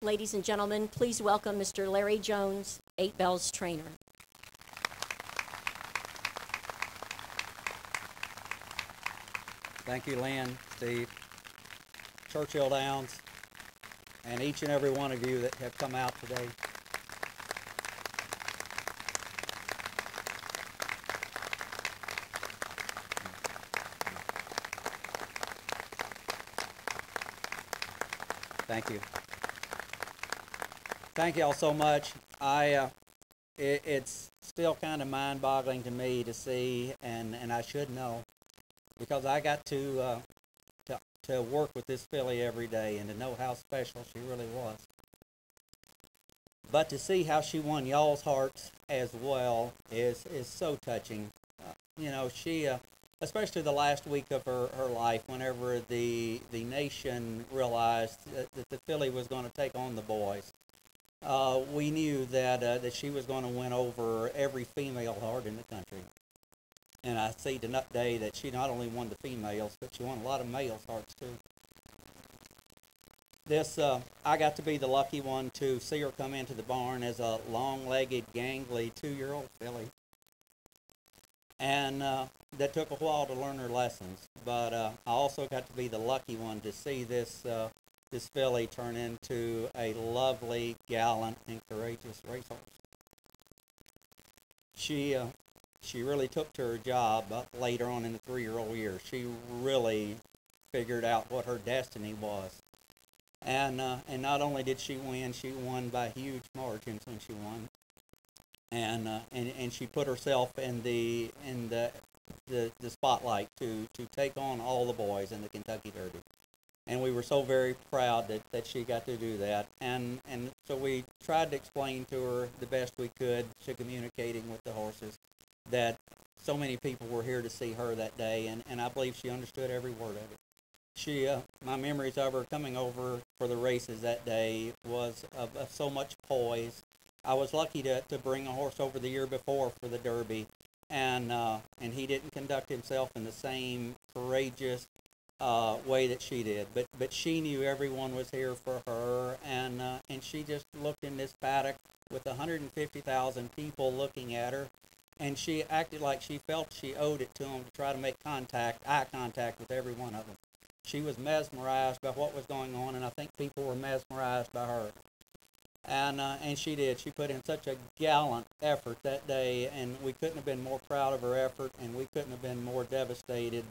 Ladies and gentlemen, please welcome Mr. Larry Jones, 8 Bells trainer. Thank you, Lynn, Steve, Churchill Downs, and each and every one of you that have come out today. Thank you. Thank you all so much. It's still kind of mind-boggling to me to see, and I should know, because I got to work with this filly every day and to know how special she really was. But to see how she won y'all's hearts as well is so touching. She, especially the last week of her life, whenever the nation realized that the filly was going to take on the boys, we knew that she was going to win over every female heart in the country. And I see today that she not only won the females, but she won a lot of males' hearts too. I got to be the lucky one to see her come into the barn as a long-legged, gangly 2-year-old filly. And that took a while to learn her lessons. But I also got to be the lucky one to see this filly turn into a lovely, gallant, and courageous racehorse. She really took to her job later on in the 3-year-old years. She really figured out what her destiny was. And not only did she won by huge margins when she won. And she put herself in the spotlight to take on all the boys in the Kentucky Derby. And we were so very proud that she got to do that. And so we tried to explain to her the best we could to communicating with the horses that so many people were here to see her that day, and I believe she understood every word of it. My memories of her coming over for the races that day was of so much poise. I was lucky to bring a horse over the year before for the Derby, and he didn't conduct himself in the same courageous way that she did. But she knew everyone was here for her, and she just looked in this paddock with 150,000 people looking at her. And she acted like she felt she owed it to them to try to make eye contact with every one of them. She was mesmerized by what was going on, and I think people were mesmerized by her. And she did. She put in such a gallant effort that day, and we couldn't have been more proud of her effort, and we couldn't have been more devastated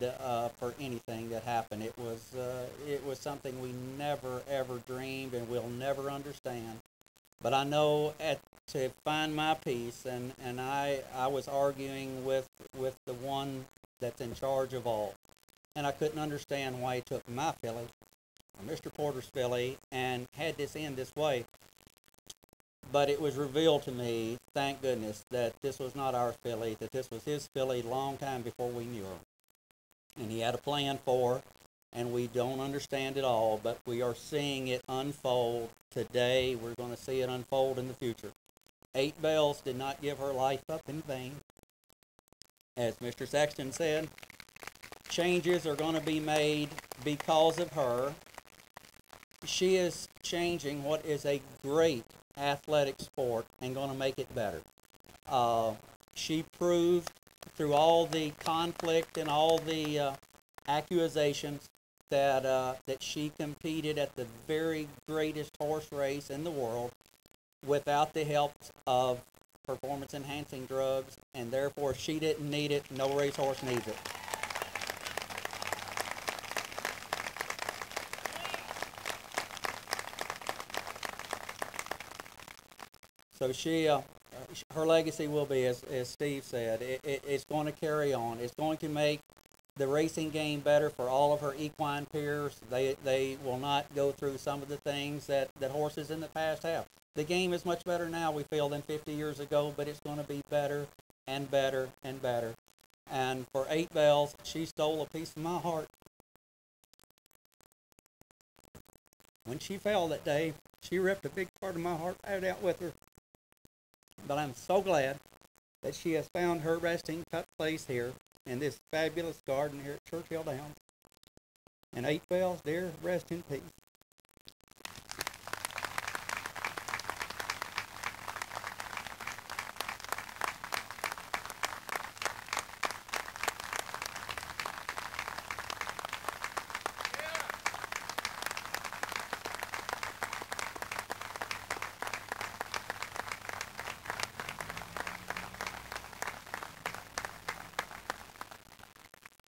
for anything that happened. It was something we never, ever dreamed and will never understand. But I know to find my peace, and I was arguing with the one that's in charge of all. And I couldn't understand why he took my filly, or Mr. Porter's filly, and had this end this way. But it was revealed to me, thank goodness, that this was not our filly, that this was his filly a long time before we knew her. And he had a plan for her, and we don't understand it all, but we are seeing it unfold today. We're going to see it unfold in the future. 8 Bells did not give her life up in vain. As Mr. Sexton said, changes are going to be made because of her. She is changing what is a great athletic sport and going to make it better. She proved through all the conflict and all the accusations that she competed at the very greatest horse race in the world without the help of performance-enhancing drugs, and therefore she didn't need it. No racehorse needs it. So her legacy will be, as Steve said, it's going to carry on. It's going to make the racing game better for all of her equine peers. They will not go through some of the things that horses in the past have. The game is much better now, we feel, than 50 years ago, but it's going to be better and better and better. And for 8 Bells, she stole a piece of my heart. When she fell that day, she ripped a big part of my heart right out with her. But I'm so glad that she has found her resting place here in this fabulous garden here at Churchill Downs. And 8 Bells, dear, rest in peace.